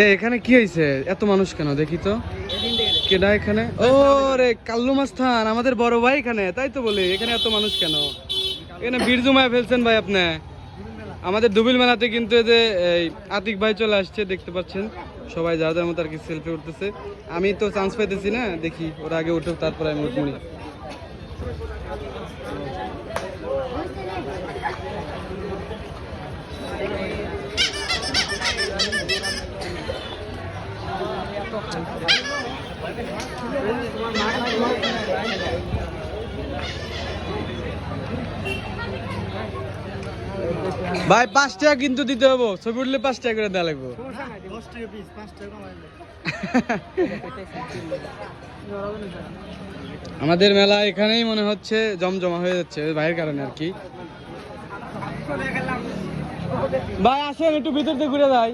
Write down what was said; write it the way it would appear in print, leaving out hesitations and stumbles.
এখানে কি হয়েছে? এত মানুষ কেন দেখি তো, কেডা এখানে? ও রে কাল্লু মাস্তান, আমাদের বড় ভাই এখানে, তাই তো বলি এখানে এত মানুষ কেন? এখানে ভিড় জমায় ফেলছেন ভাই আপনি। আমাদের দুবিল মেলাতে কিন্তু এই যে আতিক ভাই চলে আসছে, দেখতে পাচ্ছেন সবাই যার যার মতো আর কি সেলফি উঠতেছে। আমি তো চান্স পাইতেছি না, দেখি ওরা আগে উঠুক তারপরে আমি উঠবো। ভাই 5 টাকা কিন্তু দিতে হবে, ছবি উঠলে 5 টাকা করে দেওয়া লাগবে। আমাদের মেলা এখানেই মনে হচ্ছে জমজমা হয়ে যাচ্ছে ভাইয়ের কারণে আর কি। ভাই আসেন একটু ভিতর দিয়ে ঘুরে যাই।